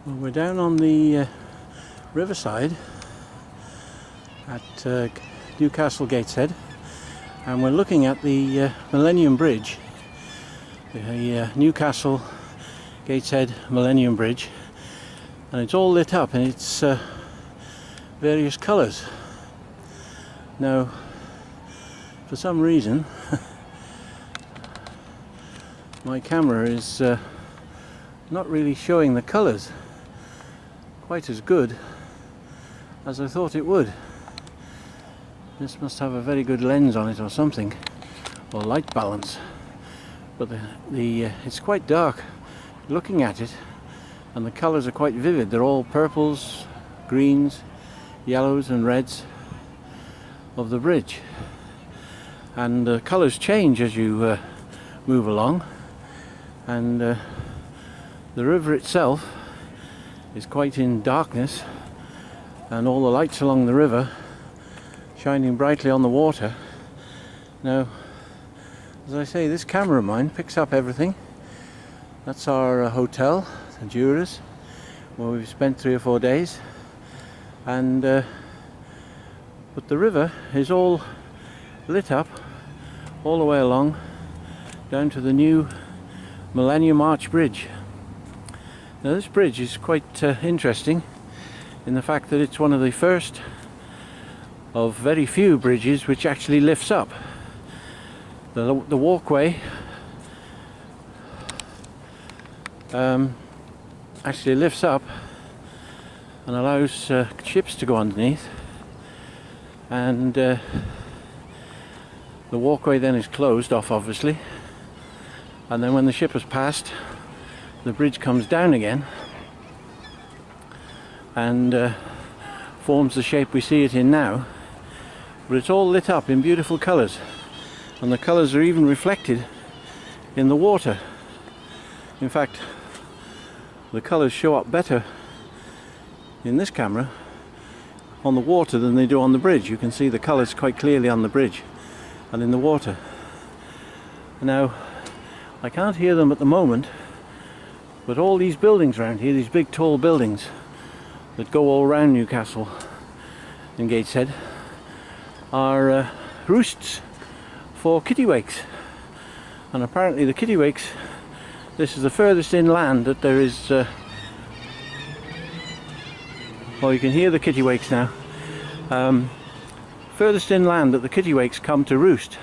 Well, we're down on the riverside at Newcastle Gateshead, and we're looking at the Millennium Bridge, the Newcastle Gateshead Millennium Bridge, and it's all lit up in its various colours. Now, for some reason, my camera is not really showing the colours quite as good as I thought it would. This must have a very good lens on it or something, or light balance. But it's quite dark looking at it, and the colours are quite vivid. They're all purples, greens, yellows and reds of the bridge, and the colours change as you move along, and the river itself is quite in darkness, and all the lights along the river shining brightly on the water. Now, as I say, this camera of mine picks up everything. That's our hotel, the Jurors, where we've spent 3 or 4 days, and but the river is all lit up all the way along down to the new Millennium Arch Bridge. Now, this bridge is quite interesting in the fact that it's one of the first of very few bridges which actually lifts up. The walkway actually lifts up and allows ships to go underneath, and the walkway then is closed off, obviously, and then when the ship has passed, the bridge comes down again and forms the shape we see it in now. But it's all lit up in beautiful colours, and the colours are even reflected in the water. In fact, the colours show up better in this camera on the water than they do on the bridge. You can see the colours quite clearly on the bridge and in the water. Now, I can't hear them at the moment, but all these buildings around here, these big tall buildings that go all around Newcastle and Gateshead, are roosts for kittiwakes. And apparently the kittiwakes, this is the furthest inland that there is. Well, you can hear the kittiwakes now. Furthest inland that the kittiwakes come to roost.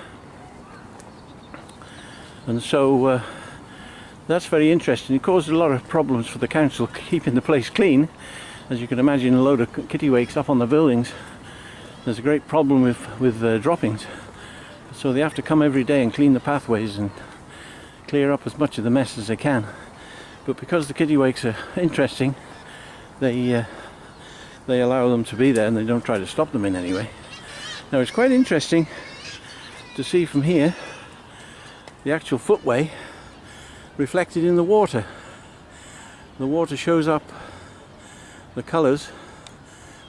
And so that's very interesting. It caused a lot of problems for the council keeping the place clean. As you can imagine, a load of kittiwakes up on the buildings, there's a great problem with droppings. So they have to come every day and clean the pathways and clear up as much of the mess as they can. But because the kittiwakes are interesting, they allow them to be there, and they don't try to stop them in any way. Now, it's quite interesting to see from here the actual footway reflected in the water. The water shows up the colours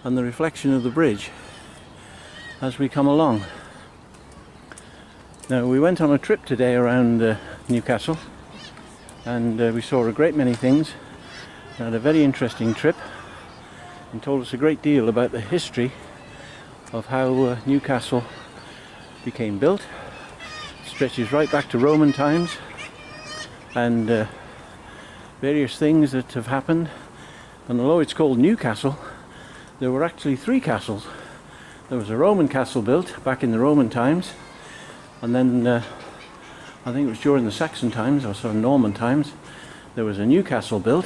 and the reflection of the bridge as we come along. Now, we went on a trip today around Newcastle, and we saw a great many things. We had a very interesting trip and told us a great deal about the history of how Newcastle became built. It stretches right back to Roman times, and various things that have happened. And although it's called Newcastle, there were actually 3 castles. There was a Roman castle built back in the Roman times, and then I think it was during the Saxon times, or sort of Norman times, there was a new castle built,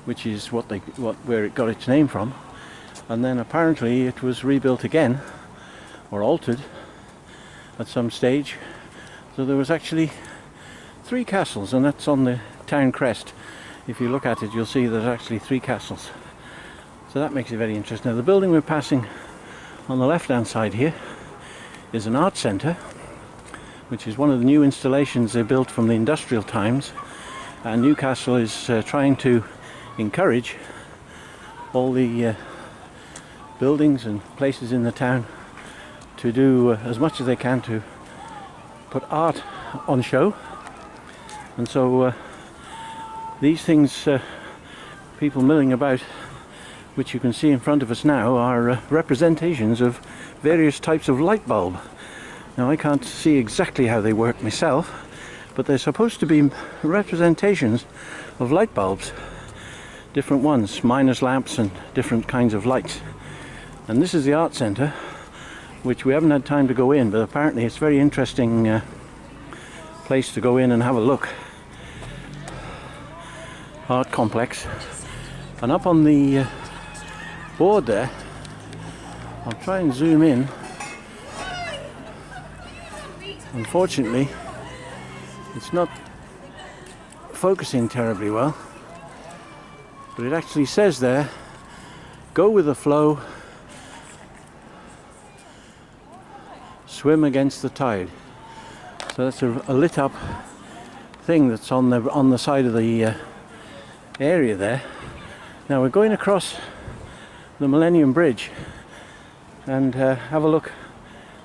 which is where it got its name from. And then apparently it was rebuilt again, or altered at some stage. So there was actually 3 castles, and that's on the town crest. If you look at it, you'll see there's actually 3 castles. So that makes it very interesting. Now, the building we're passing on the left hand side here is an art centre, which is one of the new installations they built from the industrial times, and Newcastle is trying to encourage all the buildings and places in the town to do as much as they can to put art on show. And so these things people milling about, which you can see in front of us now, are representations of various types of light bulb. Now I can't see exactly how they work myself, but they're supposed to be representations of light bulbs, different ones, miners' lamps and different kinds of lights. And this is the art centre, which we haven't had time to go in, but apparently it's a very interesting place to go in and have a look. Art complex. And up on the board there, I'll try and zoom in. Unfortunately, it's not focusing terribly well, but it actually says there, go with the flow, swim against the tide. So that's a lit up thing that's on the side of the area there. Now we're going across the Millennium Bridge and have a look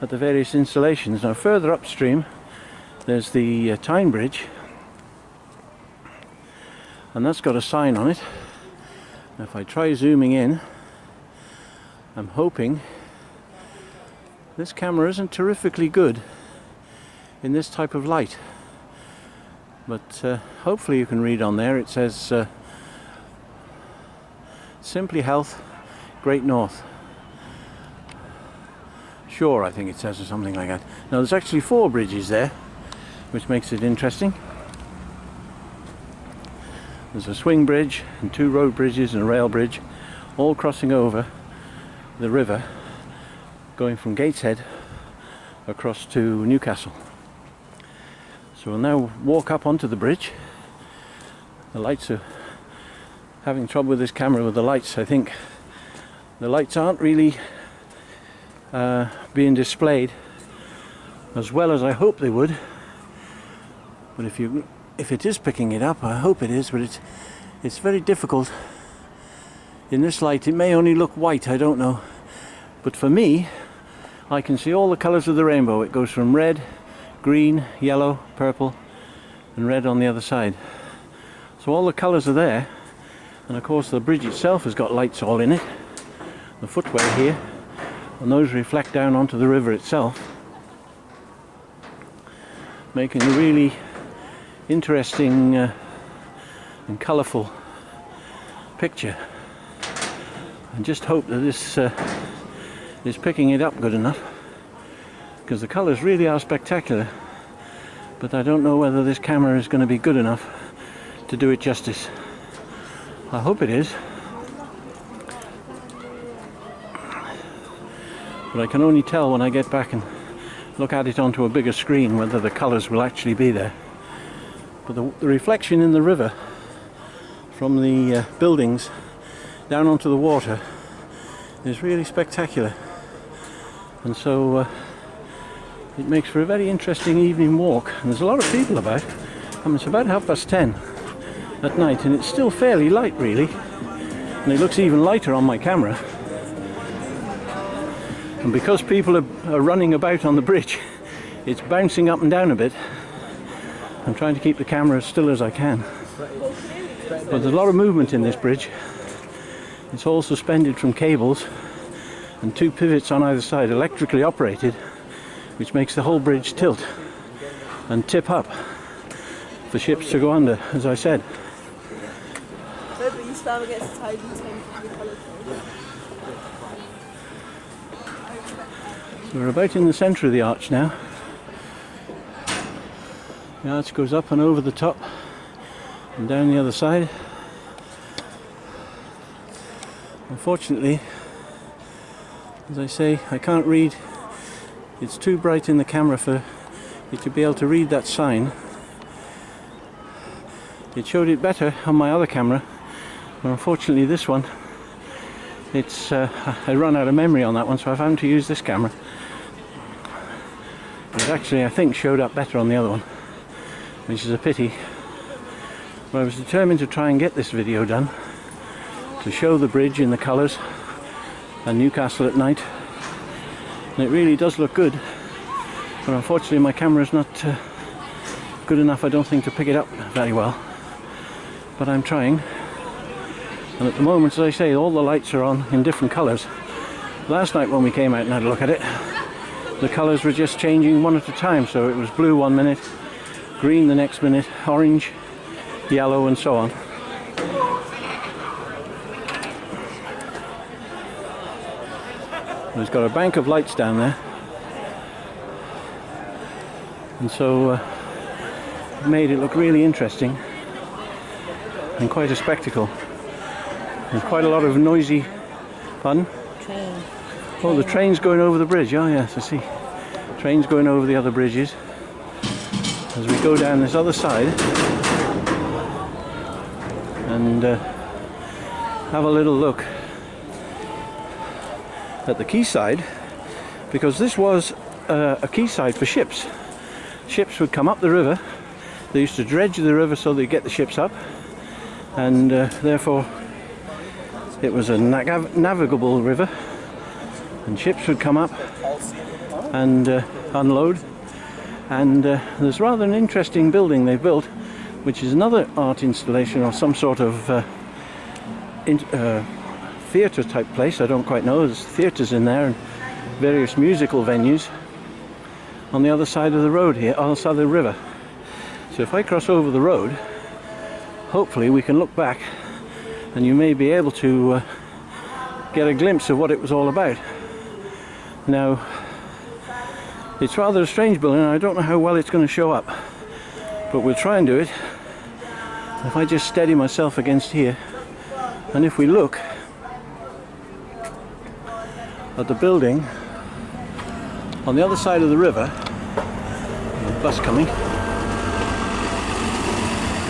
at the various installations. Now further upstream there's the Tyne Bridge, and that's got a sign on it. Now if I try zooming in, I'm hoping this camera isn't terrifically good in this type of light, but hopefully you can read on there. It says Simply Health, Great North. Sure, I think it says, or something like that. Now there's actually 4 bridges there, which makes it interesting. There's a swing bridge and 2 road bridges and a rail bridge, all crossing over the river, going from Gateshead across to Newcastle. So we'll now walk up onto the bridge. The lights are having trouble with this camera with the lights. I think the lights aren't really being displayed as well as I hope they would. But if it is picking it up, I hope it is, but it's very difficult. In this light it may only look white, I don't know. But for me, I can see all the colours of the rainbow. It goes from red, green, yellow, purple and red on the other side. So all the colours are there, and of course the bridge itself has got lights all in it. The footway here, and those reflect down onto the river itself, making a really interesting and colourful picture. And just hope that this is picking it up good enough, because the colours really are spectacular, but I don't know whether this camera is going to be good enough to do it justice. I hope it is, but I can only tell when I get back and look at it onto a bigger screen whether the colours will actually be there. But the reflection in the river from the buildings down onto the water is really spectacular, and so it makes for a very interesting evening walk. And there's a lot of people about. I mean, it's about 10:30 at night and it's still fairly light really, and it looks even lighter on my camera. And because people are running about on the bridge, it's bouncing up and down a bit. I'm trying to keep the camera as still as I can. But there's a lot of movement in this bridge. It's all suspended from cables and 2 pivots on either side, electrically operated, which makes the whole bridge tilt and tip up for ships to go under, as I said. No, but you swam against the tide and the colours. So we're about in the centre of the arch now. The arch goes up and over the top and down the other side. Unfortunately, as I say, I can't read. It's too bright in the camera for you to be able to read that sign. It showed it better on my other camera, but unfortunately this one, I run out of memory on that one, so I found to use this camera. It actually, I think, showed up better on the other one, which is a pity. But I was determined to try and get this video done, to show the bridge in the colours and Newcastle at night. And it really does look good, but unfortunately my camera is not good enough, I don't think, to pick it up very well. But I'm trying. And at the moment, as I say, all the lights are on in different colours. Last night when we came out and had a look at it, the colours were just changing one at a time. So it was blue one minute, green the next minute, orange, yellow, and so on. It's got a bank of lights down there, and so it made it look really interesting and quite a spectacle. There's quite a lot of noisy fun. Train. Oh, the train's going over the bridge. Oh yes, I see. Train's going over the other bridges as we go down this other side and have a little look at the quayside, because this was a quayside for ships. Ships would come up the river. They used to dredge the river so they'd get the ships up, and therefore it was a navigable river, and ships would come up and unload. And there's rather an interesting building they've built, which is another art installation or some sort of theatre type place. I don't quite know. There's theatres in there and various musical venues on the other side of the road here, on the side of the river. So if I cross over the road, hopefully we can look back and you may be able to get a glimpse of what it was all about. Now, it's rather a strange building and I don't know how well it's going to show up, but we'll try and do it. If I just steady myself against here, and if we look at the building on the other side of the river, the bus coming,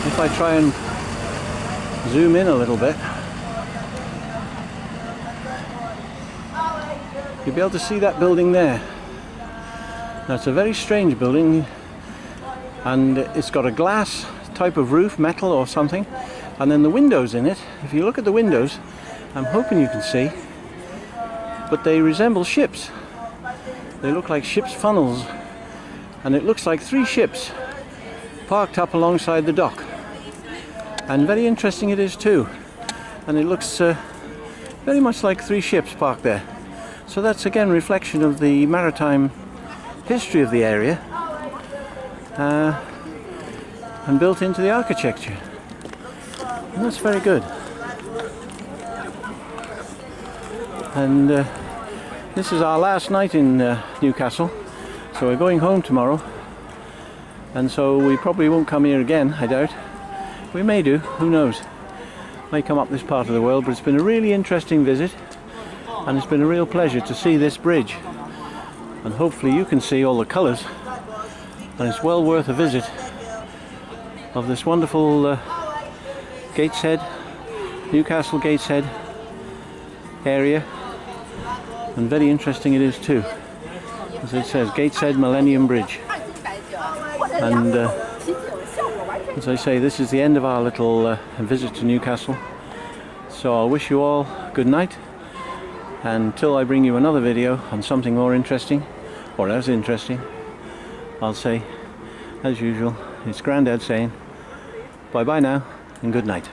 if I try and zoom in a little bit, you'll be able to see that building there. Now it's a very strange building, and it's got a glass type of roof, metal or something, and then the windows in it, if you look at the windows, I'm hoping you can see, but they resemble ships. They look like ships' funnels, and it looks like 3 ships parked up alongside the dock. And very interesting it is too, and it looks very much like 3 ships parked there. So that's again a reflection of the maritime history of the area and built into the architecture, and that's very good. And this is our last night in Newcastle, so we're going home tomorrow, and so we probably won't come here again, I doubt. We may do, who knows. May come up this part of the world, but it's been a really interesting visit, and it's been a real pleasure to see this bridge, and hopefully you can see all the colours, and it's well worth a visit of this wonderful Gateshead, Newcastle Gateshead area. And very interesting it is too, as it says, Gateshead Millennium Bridge. And as I say, this is the end of our little visit to Newcastle. So I wish you all good night, and until I bring you another video on something more interesting, or as interesting, I'll say, as usual, it's Grandad saying bye bye now and good night.